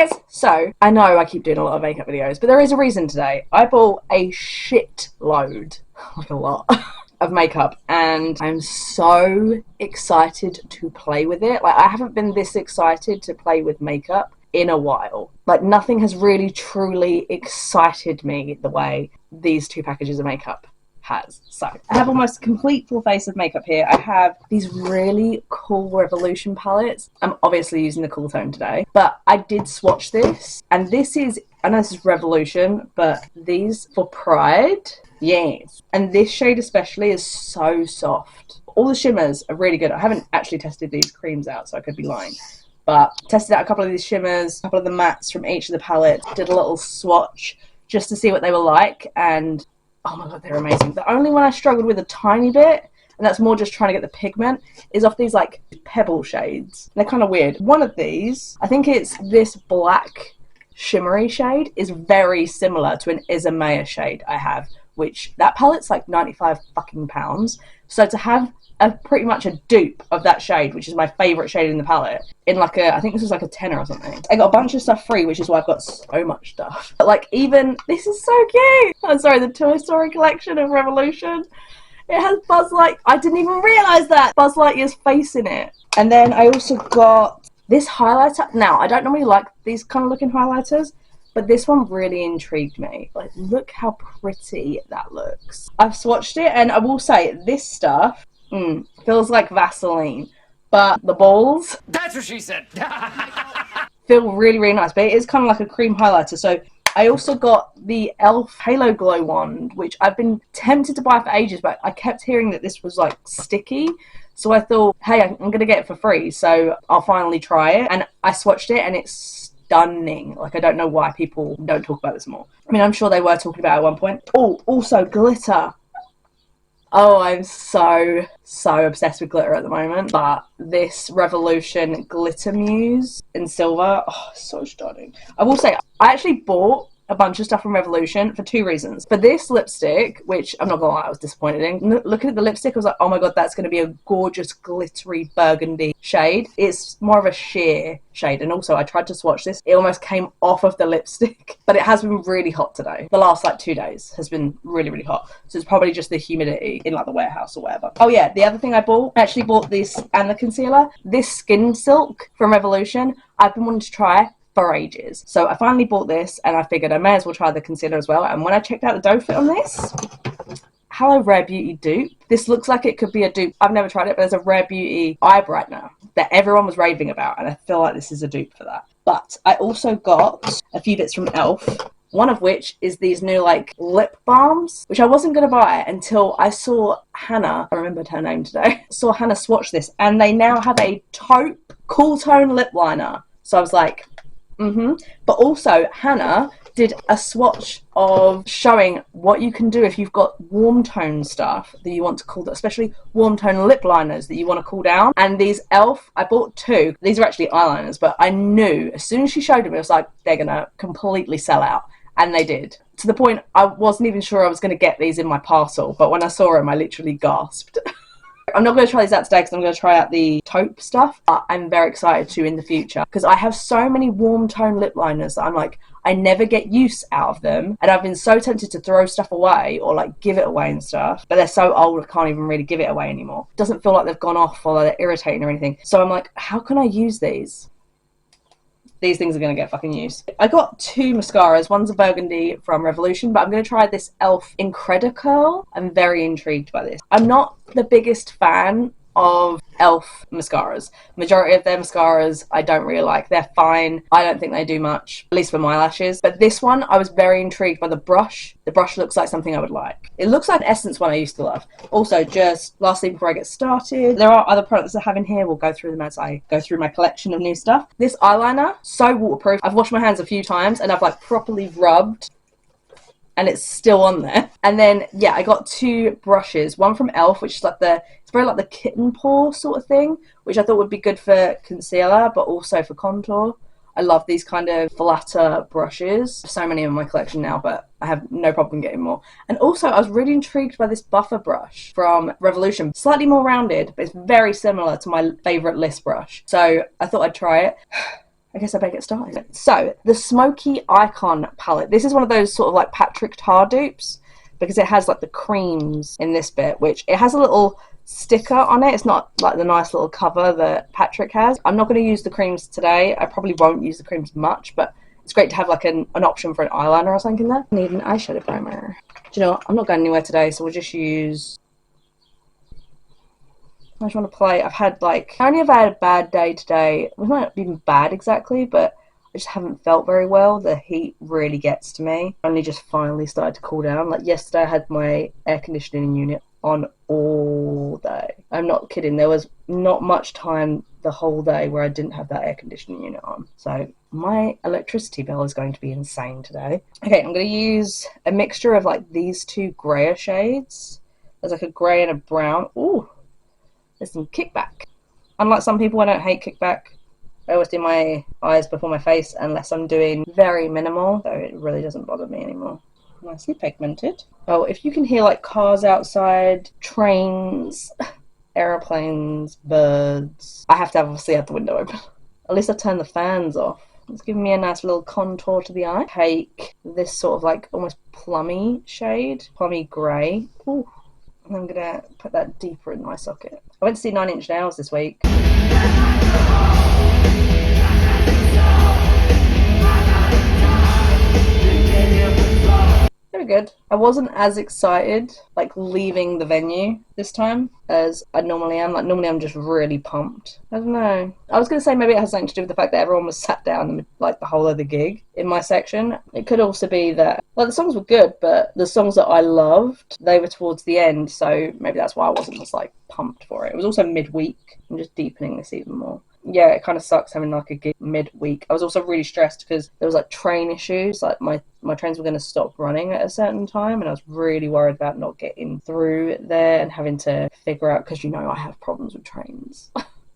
guys, so I know I keep doing a lot of makeup videos, but there is a reason today. I bought a shit load, like a lot, of makeup, and I'm so excited to play with it. Like, I haven't been this excited to play with makeup in a while. Like, nothing has really truly excited me the way these two packages of makeup has. So I have almost a complete full face of makeup here. I have these really cool Revolution palettes. I'm obviously using the Cool Tone today, but I did swatch this, and this is, I know this is Revolution, but these for Pride, yes. And this shade especially is so soft. All the shimmers are really good. I haven't actually tested these creams out, so I could be lying. But tested out a couple of these shimmers, a couple of the mattes from each of the palettes, did a little swatch just to see what they were like, and oh my god, they're amazing. The only one I struggled with a tiny bit, and that's more just trying to get the pigment, is off these like pebble shades. They're kind of weird. One of these, I think it's this black shimmery shade, is very similar to an Isamaya shade I have, which that palette's like 95 fucking pounds. So to have pretty much a dupe of that shade, which is my favourite shade in the palette, in like a, I think this was like a tenner or something. I got a bunch of stuff free, which is why I've got so much stuff. But like, even, this is so cute! I'm sorry, the Toy Story collection of Revolution. It has Buzz Lightyear. I didn't even realise that! Buzz Lightyear's face in it. And then I also got this highlighter. Now, I don't normally like these kind of looking highlighters, but this one really intrigued me. Like, look how pretty that looks. I've swatched it, and I will say, this stuff, feels like Vaseline, but the balls, that's what she said, feel really, really nice. But it is kind of like a cream highlighter. So I also got the e.l.f. Halo Glow wand, which I've been tempted to buy for ages, but I kept hearing that this was like sticky. So I thought, hey, I'm going to get it for free, so I'll finally try it. And I swatched it, and it's stunning. Like, I don't know why people don't talk about this more. I mean, I'm sure they were talking about it at one point. Oh, also glitter. Oh, I'm so obsessed with glitter at the moment. But this Revolution Glitter Muse in silver, oh, so stunning. I will say, I actually bought a bunch of stuff from Revolution for two reasons. For this lipstick, which I'm not gonna lie, I was disappointed in. Looking at the lipstick, I was like, oh my god, that's gonna be a gorgeous glittery burgundy shade. It's more of a sheer shade, and also I tried to swatch this. It almost came off of the lipstick, but it has been really hot today. The last like 2 days has been really, really hot. So it's probably just the humidity in like the warehouse or whatever. Oh yeah, the other thing I actually bought this and the concealer. This Skin Silk from Revolution, I've been wanting to try for ages. So I finally bought this, and I figured I may as well try the concealer as well. And when I checked out the doe fit on this, hello Rare Beauty dupe. This looks like it could be a dupe. I've never tried it, but there's a Rare Beauty eye brightener that everyone was raving about, and I feel like this is a dupe for that. But I also got a few bits from e.l.f. One of which is these new like lip balms, which I wasn't going to buy until I saw Hannah, I remembered her name today, saw Hannah swatch this, and they now have a taupe Cool Tone lip liner. So I was like, But also, Hannah did a swatch of showing what you can do if you've got warm tone stuff that you want to cool down, especially warm tone lip liners that you want to cool down. And these e.l.f., I bought 2. These are actually eyeliners, but I knew as soon as she showed them, it was like, they're going to completely sell out. And they did. To the point, I wasn't even sure I was going to get these in my parcel, but when I saw them, I literally gasped. I'm not going to try these out today because I'm going to try out the taupe stuff, but I'm very excited to in the future because I have so many warm tone lip liners that I'm like, I never get use out of them, and I've been so tempted to throw stuff away or like give it away and stuff, but they're so old I can't even really give it away anymore. It doesn't feel like they've gone off or they're irritating or anything. So I'm like, how can I use these? These things are going to get fucking used. I got 2 mascaras. One's a burgundy from Revolution, but I'm going to try this e.l.f. Incredicurl. I'm very intrigued by this. I'm not the biggest fan of e.l.f. mascaras. Majority of their mascaras I don't really like. They're fine. I don't think they do much, at least for my lashes. But this one, I was very intrigued by the brush. The brush looks like something I would like. It looks like an Essence one I used to love. Also, just lastly before I get started, there are other products I have in here. We'll go through them as I go through my collection of new stuff. This eyeliner, so waterproof. I've washed my hands a few times and I've like properly rubbed, and it's still on there. And then, yeah, I got 2 brushes. One from e.l.f., which is like it's very like the kitten paw sort of thing, which I thought would be good for concealer, but also for contour. I love these kind of flatter brushes. So many in my collection now, but I have no problem getting more. And also, I was really intrigued by this buffer brush from Revolution. Slightly more rounded, but it's very similar to my favourite list brush. So I thought I'd try it. I guess I better get started. So, the Smoky Icon palette. This is one of those sort of like Patrick Tar dupes because it has like the creams in this bit, which it has a little sticker on it. It's not like the nice little cover that Patrick has. I'm not going to use the creams today. I probably won't use the creams much, but it's great to have like an option for an eyeliner or something there. I need an eyeshadow primer. Do you know what? I'm not going anywhere today, so we'll just use... I just want to play. I only have had a bad day today. It's not even bad exactly, but I just haven't felt very well. The heat really gets to me. I only just finally started to cool down. Like yesterday I had my air conditioning unit on all day. I'm not kidding. There was not much time the whole day where I didn't have that air conditioning unit on. So my electricity bill is going to be insane today. Okay, I'm going to use a mixture of like these two grayer shades. There's like a grey and a brown. Ooh. There's some kickback. Unlike some people, I don't hate kickback. I always do my eyes before my face unless I'm doing very minimal, so it really doesn't bother me anymore. Nicely pigmented. Oh, if you can hear like cars outside, trains, aeroplanes, birds, I have to obviously have the window open. At least I've turned the fans off. It's giving me a nice little contour to the eye. Take this sort of like almost plummy shade, plummy grey. Ooh. And I'm gonna put that deeper in my socket. I went to see 9 Inch Nails this week. Very good. I wasn't as excited, like, leaving the venue this time as I normally am. Like, normally I'm just really pumped. I don't know. I was going to say maybe it has something to do with the fact that everyone was sat down, like, the whole of the gig in my section. It could also be that, well, the songs were good, but the songs that I loved, they were towards the end, so maybe that's why I wasn't as, like, pumped for it. It was also midweek. I'm just deepening this even more. Yeah, it kind of sucks having like a gig midweek. I was also really stressed because there was like train issues. Like my trains were going to stop running at a certain time, and I was really worried about not getting through there and having to figure out, because you know I have problems with trains.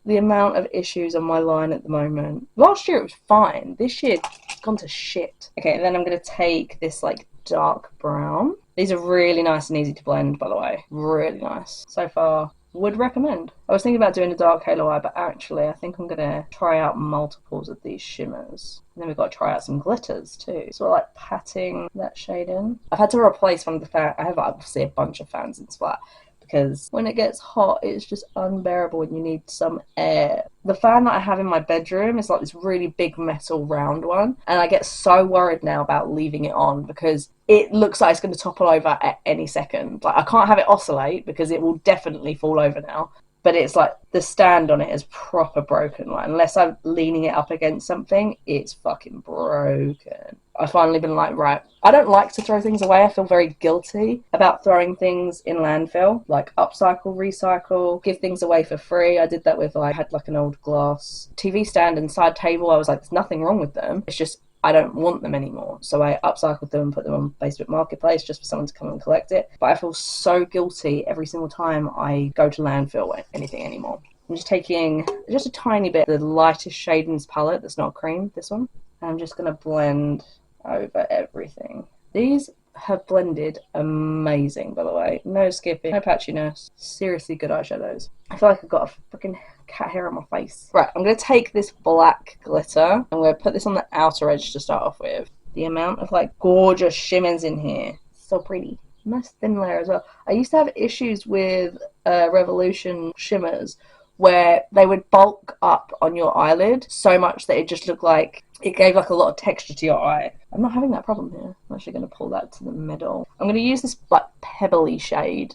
The amount of issues on my line at the moment. Last year it was fine. This year it's gone to shit. Okay, and then I'm going to take this like dark brown. These are really nice and easy to blend, by the way. Really nice. So far, would recommend. I was thinking about doing a dark halo eye, but actually I think I'm going to try out multiples of these shimmers. And then we've got to try out some glitters too. So like patting that shade in. I've had to replace one of the fans. I have obviously a bunch of fans in Splat, because when it gets hot, it's just unbearable and you need some air. The fan that I have in my bedroom is like this really big metal round one, and I get so worried now about leaving it on because it looks like it's going to topple over at any second. Like I can't have it oscillate because it will definitely fall over now. But it's like the stand on it is proper broken. Like unless I'm leaning it up against something, it's fucking broken. I've finally been like, right, I don't like to throw things away. I feel very guilty about throwing things in landfill, like upcycle, recycle, give things away for free. I did that with, I had like an old glass TV stand and side table. I was like, there's nothing wrong with them. It's just, I don't want them anymore. So I upcycled them and put them on Facebook Marketplace just for someone to come and collect it. But I feel so guilty every single time I go to landfill or anything anymore. I'm just taking just a tiny bit of the lightest shade in this palette that's not cream, this one. And I'm just going to blend over everything. These have blended amazing, by the way. No skipping, no patchiness. Seriously good eyeshadows. I feel like I've got a freaking cat hair on my face. Right, I'm going to take this black glitter. I'm going to put this on the outer edge to start off with. The amount of like gorgeous shimmers in here. So pretty. Nice thin layer as well. I used to have issues with Revolution shimmers where they would bulk up on your eyelid so much that it just looked like it gave like a lot of texture to your eye. I'm not having that problem here. I'm actually going to pull that to the middle. I'm going to use this like pebbly shade,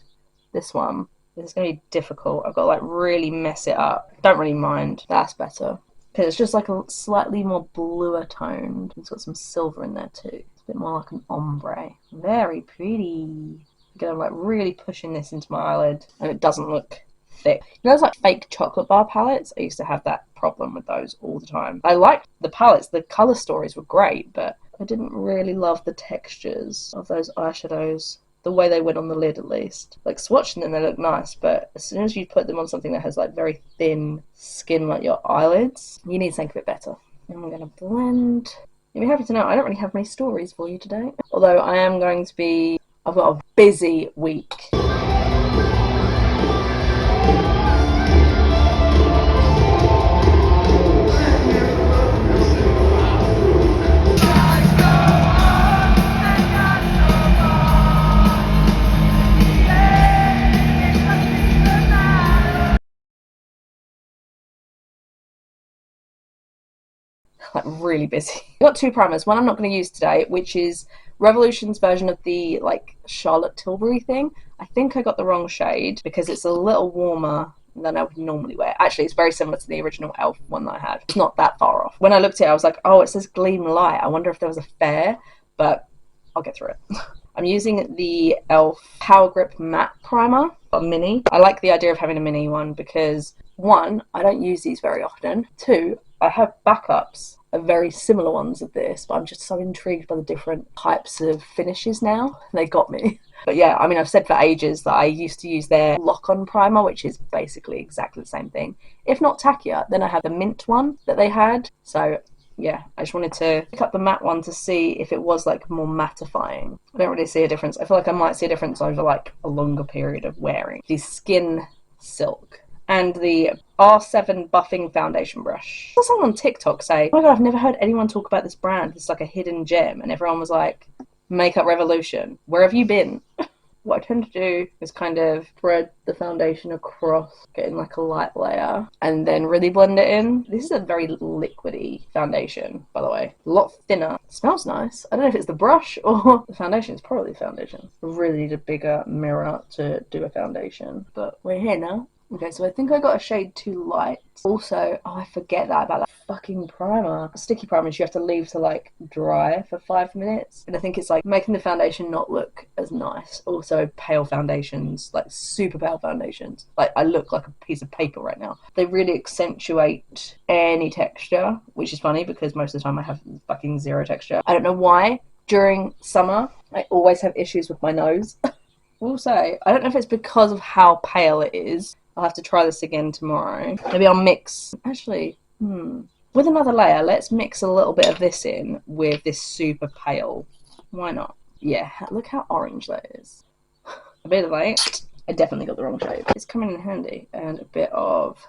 this one. This is going to be difficult. I've got to like really mess it up. Don't really mind. That's better. Because it's just like a slightly more bluer toned. It's got some silver in there too. It's a bit more like an ombre. Very pretty. Again, I'm like really pushing this into my eyelid and it doesn't look thick. You know those like fake chocolate bar palettes? I used to have that problem with those all the time. I liked the palettes, the colour stories were great, but I didn't really love the textures of those eyeshadows, the way they went on the lid at least. Like swatching them, they look nice, but as soon as you put them on something that has like very thin skin like your eyelids, you need something a bit better. And I'm going to blend. You'll be happy to know I don't really have many stories for you today, although I am going to be, I've got a busy week. like really busy. I got 2 primers. One I'm not going to use today, which is Revolution's version of the like Charlotte Tilbury thing. I think I got the wrong shade because it's a little warmer than I would normally wear. Actually, it's very similar to the original Elf one that I had. It's not that far off. When I looked at it, I was like, oh, it says Gleam Light. I wonder if there was a fair, but I'll get through it. I'm using the Elf Power Grip Matte Primer, a mini. I like the idea of having a mini one because 1, I don't use these very often. 2, I have backups of very similar ones of this, but I'm just so intrigued by the different types of finishes now. They got me. But yeah, I mean, I've said for ages that I used to use their lock-on primer, which is basically exactly the same thing. If not tackier, then I have the mint one that they had. So yeah, I just wanted to pick up the matte one to see if it was like more mattifying. I don't really see a difference. I feel like I might see a difference over like a longer period of wearing. The Skin Silk and the R7 buffing foundation brush. I saw someone on TikTok say, oh my god, I've never heard anyone talk about this brand. It's like a hidden gem. And everyone was like, Makeup Revolution, where have you been? What I tend to do is kind of spread the foundation across, getting like a light layer, and then really blend it in. This is a very liquidy foundation, by the way. A lot thinner. It smells nice. I don't know if it's the brush or the foundation. It's probably the foundation. I really need a bigger mirror to do a foundation, but we're here now. Okay, so I think I got a shade too light. Also, oh, I forget that about that fucking primer. Sticky primers you have to leave to like dry for 5 minutes. And I think it's like making the foundation not look as nice. Also, pale foundations, like super pale foundations. Like I look like a piece of paper right now. They really accentuate any texture, which is funny because most of the time I have fucking zero texture. I don't know why. During summer, I always have issues with my nose. Also, I don't know if it's because of how pale it is. I'll have to try this again tomorrow. Maybe I'll mix, actually, with another layer, let's mix a little bit of this in with this super pale. Why not? Yeah, look how orange that is. A bit of light. I definitely got the wrong shade. It's coming in handy. And a bit of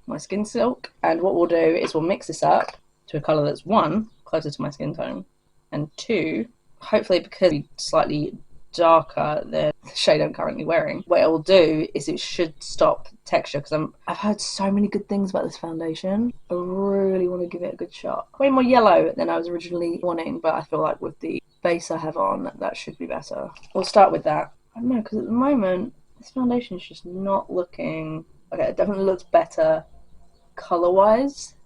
my Skin Silk. And what we'll do is we'll mix this up to a colour that's 1, closer to my skin tone, and 2, hopefully because it's slightly darker than the shade I'm currently wearing. What it will do is it should stop texture because I've heard so many good things about this foundation. I really want to give it a good shot. Way more yellow than I was originally wanting, but I feel like with the base I have on, that should be better. We'll start with that. I don't know, because at the moment this foundation is just not looking... Okay, it definitely looks better colour-wise.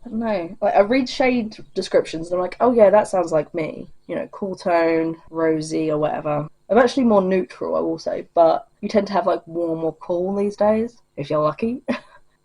I don't know. Like I read shade descriptions and I'm like, oh yeah, that sounds like me. You know, cool tone, rosy or whatever. I'm actually more neutral, I will say, but you tend to have like warm or cool these days, if you're lucky.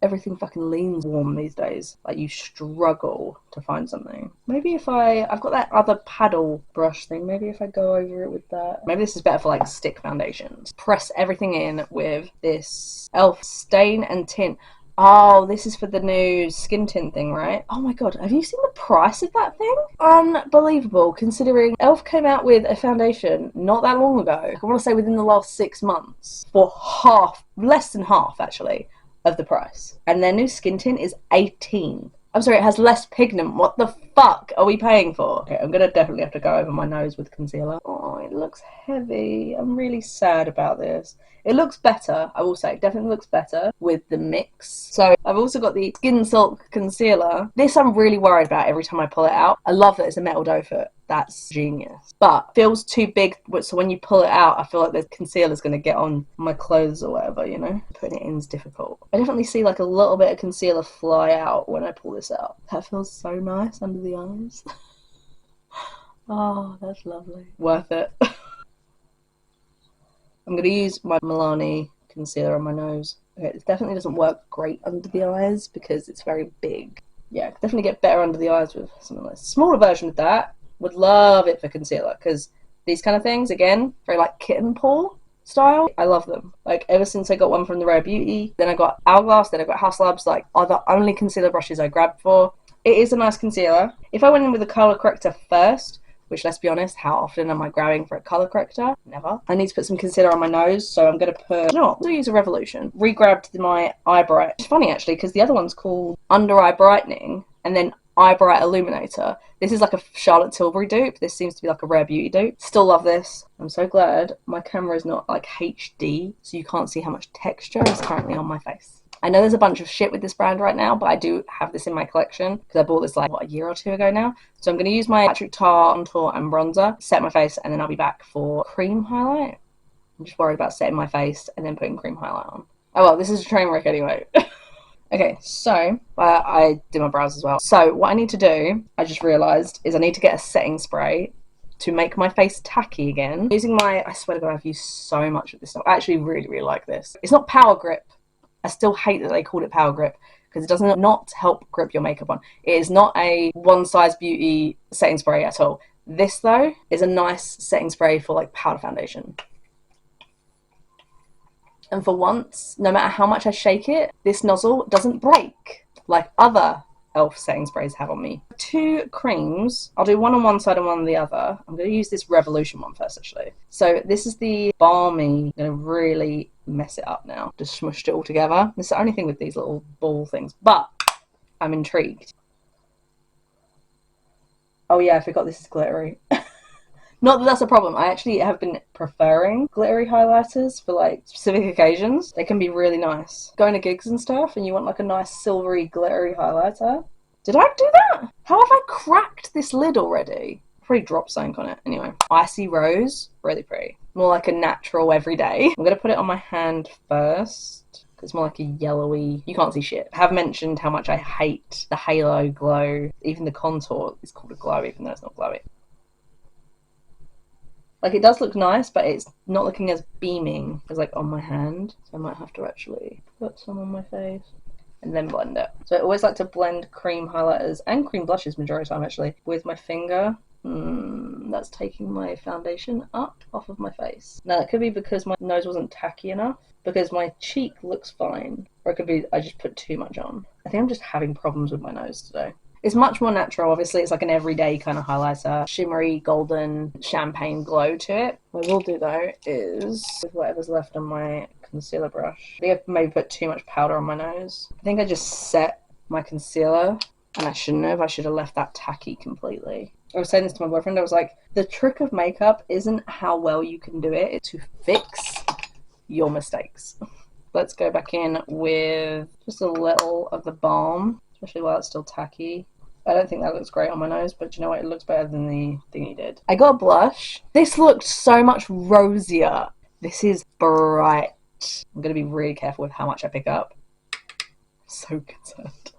Everything fucking leans warm these days. Like you struggle to find something. Maybe if I've got that other paddle brush thing, maybe if I go over it with that. Maybe this is better for like stick foundations. Press everything in with this Elf Stain and Tint. Oh, this is for the new skin tint thing, right? Oh my god, have you seen the price of that thing? Unbelievable, considering Elf came out with a foundation not that long ago. I want to say within the last 6 months for less than half actually, of the price. And their new skin tint is 18. I'm sorry, it has less pigment. What the fuck are we paying for? Okay, I'm gonna definitely have to go over my nose with concealer. Oh, it looks heavy. I'm really sad about this. It looks better, I will say. It definitely looks better with the mix. So I've also got the Skin Silk concealer. This I'm really worried about every time I pull it out. I love that it's a metal doe foot. That's genius. But feels too big, so when you pull it out, I feel like the concealer's going to get on my clothes or whatever, you know? Putting it in is difficult. I definitely see like a little bit of concealer fly out when I pull this out. That feels so nice under the eyes. Oh, that's lovely. Worth it. I'm going to use my Milani concealer on my nose. Okay, it definitely doesn't work great under the eyes because it's very big. Yeah, definitely get better under the eyes with something like this. Smaller version of that. Would love it for concealer because these kind of things, again, very like kitten paw style. I love them. Like ever since I got one from the Rare Beauty, then I got Hourglass, then I got Haus Labs, like are the only concealer brushes I grabbed for. It is a nice concealer. If I went in with a colour corrector first, which let's be honest, how often am I grabbing for a colour corrector? Never. I need to put some concealer on my nose, so I'm going to put, you know what, I'll use a Revolution. Re-grabbed my eye bright. It's funny actually, because the other one's called Under Eye Brightening, and then Eye Bright Illuminator. This is like a Charlotte Tilbury dupe. This seems to be like a Rare Beauty dupe. Still love this. I'm so glad my camera is not like HD, so you can't see how much texture is currently on my face. I know there's a bunch of shit with this brand right now, but I do have this in my collection because I bought this like, what, a year or two ago now. So I'm going to use my Patrick Ta contour and bronzer, set my face, and then I'll be back for cream highlight. I'm just worried about setting my face and then putting cream highlight on. Oh well, this is a train wreck anyway. Okay, so I did my brows as well. So what I need to do, I just realised, is I need to get a setting spray to make my face tacky again. Using my, I swear to God, I've used so much of this stuff. I actually really, really like this. It's not Power Grip. I still hate that they called it Power Grip because it does not help grip your makeup on. It is not a one size beauty setting spray at all. This though is a nice setting spray for like powder foundation. And for once, no matter how much I shake it, this nozzle doesn't break like other e.l.f. setting sprays have on me. 2 creams. I'll do one on one side and one on the other. I'm going to use this Revolution one first, actually. So this is the Balmy. I'm going to really mess it up now. Just smushed it all together. This is the only thing with these little ball things, but I'm intrigued. Oh yeah, I forgot this is glittery. Not that that's a problem. I actually have been preferring glittery highlighters for like specific occasions. They can be really nice. Going to gigs and stuff and you want like a nice silvery glittery highlighter. Did I do that? How have I cracked this lid already? I probably dropped something on it. Anyway, Icy Rose, really pretty. More like a natural everyday. I'm going to put it on my hand first. It's more like a yellowy, you can't see shit. I have mentioned how much I hate the halo glow. Even the contour is called a glow even though it's not glowy. Like, it does look nice, but it's not looking as beaming as, like, on my hand. So I might have to actually put some on my face and then blend it. So I always like to blend cream highlighters and cream blushes majority of the time, actually, with my finger. That's taking my foundation up off of my face. Now, it could be because my nose wasn't tacky enough, because my cheek looks fine. Or it could be I just put too much on. I think I'm just having problems with my nose today. It's much more natural, obviously. It's like an everyday kind of highlighter. Shimmery, golden, champagne glow to it. What I will do, though, is with whatever's left on my concealer brush. I think I've maybe put too much powder on my nose. I think I just set my concealer, and I shouldn't have. I should have left that tacky completely. I was saying this to my boyfriend. I was like, the trick of makeup isn't how well you can do it. It's to fix your mistakes. Let's go back in with just a little of the balm. Especially while it's still tacky. I don't think that looks great on my nose, but you know what? It looks better than the thing he did. I got a blush. This looked so much rosier. This is bright. I'm going to be really careful with how much I pick up. I'm so concerned.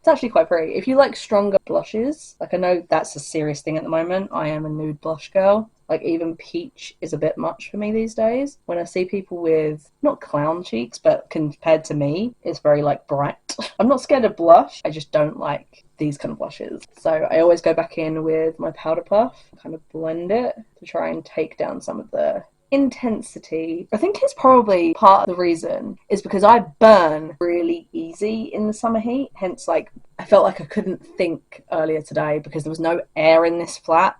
It's actually quite pretty. If you like stronger blushes, like I know that's a serious thing at the moment. I am a nude blush girl. Like even peach is a bit much for me these days. When I see people with, not clown cheeks, but compared to me, it's very like bright. I'm not scared of blush. I just don't like these kind of blushes. So I always go back in with my powder puff, kind of blend it to try and take down some of the intensity. I think it's probably part of the reason is because I burn really easy in the summer heat. Hence, like, I felt like I couldn't think earlier today because there was no air in this flat.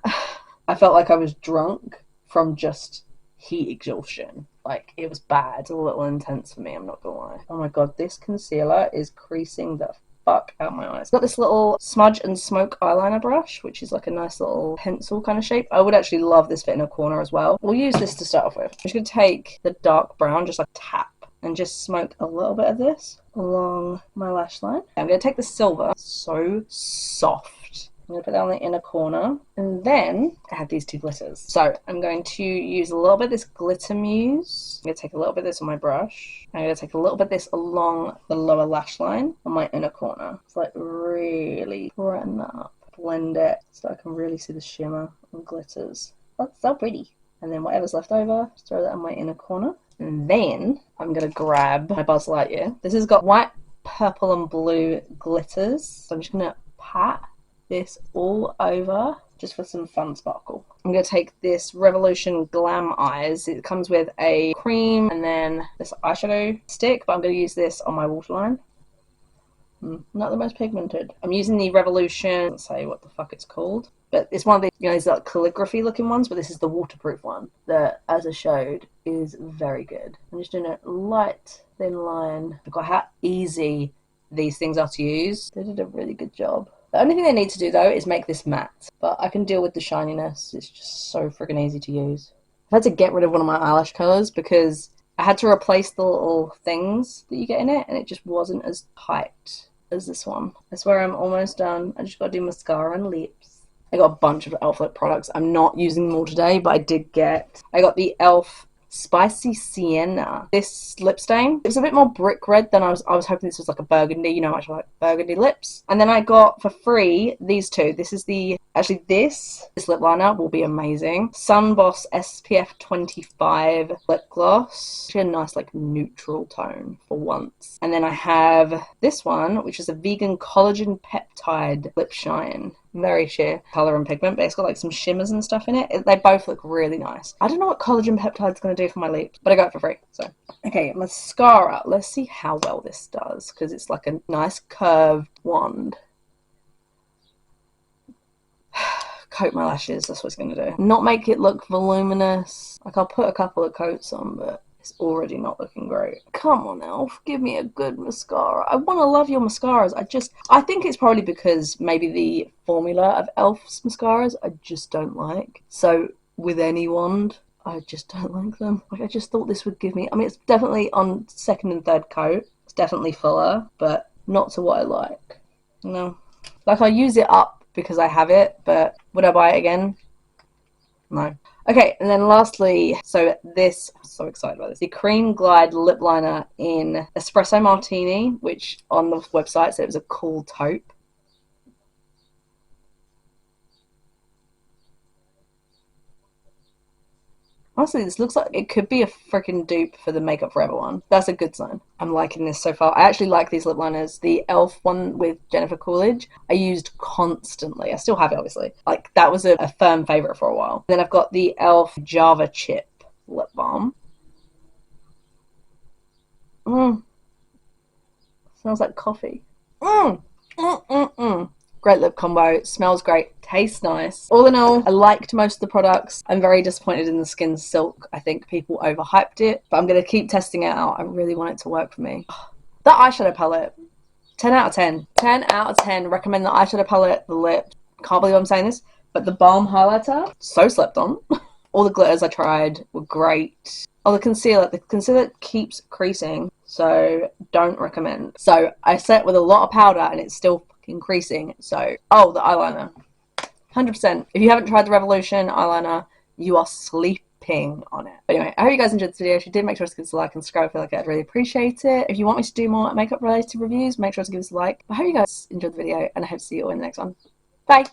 I felt like I was drunk from just heat exhaustion. Like, it was bad. It's a little intense for me, I'm not gonna lie. Oh my god, this concealer is creasing the fuck out my eyes. Got this little smudge and smoke eyeliner brush, which is like a nice little pencil kind of shape. I would actually love this fit in a corner as well. We'll use this to start off with. I'm just gonna take the dark brown, just like tap, and just smoke a little bit of this along my lash line. I'm gonna take the silver, so soft. I'm going to put that on the inner corner. And then I have these 2 glitters. So I'm going to use a little bit of this Glitter Muse. I'm going to take a little bit of this on my brush. I'm going to take a little bit of this along the lower lash line on my inner corner. It's like really brighten that up. Blend it so I can really see the shimmer and glitters. That's so pretty. And then whatever's left over, just throw that on my inner corner. And then I'm going to grab my Buzz Lightyear. This has got white, purple and blue glitters. So I'm just going to pat this all over just for some fun sparkle. I'm going to take this Revolution Glam Eyes. It comes with a cream and then this eyeshadow stick, but I'm going to use this on my waterline. Not the most pigmented. I'm using the Revolution, let's say what the fuck it's called, but it's one of the, you know, these like calligraphy looking ones, but this is the waterproof one that, as I showed, is very good. I'm just doing a light thin line. Look at how easy these things are to use. They did a really good job. The only thing they need to do, though, is make this matte. But I can deal with the shininess. It's just so freaking easy to use. I've had to get rid of one of my eyelash colours because I had to replace the little things that you get in it, and it just wasn't as tight as this one. I swear I'm almost done. I just gotta do mascara and lips. I got a bunch of e.l.f. lip products. I'm not using them all today, but I got the e.l.f. Spicy Sienna. This lip stain, it was a bit more brick red than I was hoping this was like a burgundy, you know how much I like burgundy lips. And then I got for free these two. This is this lip liner will be amazing. Sunboss SPF 25 lip gloss. Actually a nice like neutral tone for once. And then I have this one, which is a vegan collagen peptide lip shine. Very sheer color and pigment, but it's got like some shimmers and stuff in it. They both look really nice. I don't know what collagen peptide's going to do for my lips, but I got it for free. So okay, mascara. Let's see how well this does, because it's like a nice curved wand. Coat my lashes, that's what it's going to do. Not make it look voluminous. Like I'll put a couple of coats on, but it's already not looking great. Come on, e.l.f. Give me a good mascara. I want to love your mascaras. I think it's probably because maybe the formula of e.l.f.'s mascaras I just don't like. So with any wand, I just don't like them. Like I just thought this would give me, I mean, it's definitely on second and third coat. It's definitely fuller, but not to what I like. No. Like I use it up because I have it, but would I buy it again? No. Okay, and then lastly, so this, I'm so excited about this, the Cream Glide lip liner in Espresso Martini, which on the website said it was a cool taupe. Honestly, this looks like it could be a freaking dupe for the Makeup Forever one. That's a good sign. I'm liking this so far. I actually like these lip liners. The e.l.f. one with Jennifer Coolidge, I used constantly. I still have it, obviously. Like, that was a firm favorite for a while. Then I've got the e.l.f. Java Chip lip balm. Smells like coffee. Great lip combo, smells great, tastes nice. All in all, I liked most of the products. I'm very disappointed in the Skin Silk. I think people overhyped it, but I'm going to keep testing it out. I really want it to work for me. That eyeshadow palette, 10 out of 10. 10 out of 10. Recommend the eyeshadow palette, the lip. Can't believe I'm saying this, but the balm highlighter, so slept on. All the glitters I tried were great. Oh, the concealer keeps creasing, so don't recommend. So I set with a lot of powder and it's still increasing. So, oh, the eyeliner, 100%. If you haven't tried the Revolution eyeliner, you are sleeping on it. But anyway, I hope you guys enjoyed this video. If you did, make sure to give us a like and subscribe. I feel like I'd really appreciate it. If you want me to do more makeup related reviews, make sure to give us a like. I hope you guys enjoyed the video, and I hope to see you all in the next one. Bye.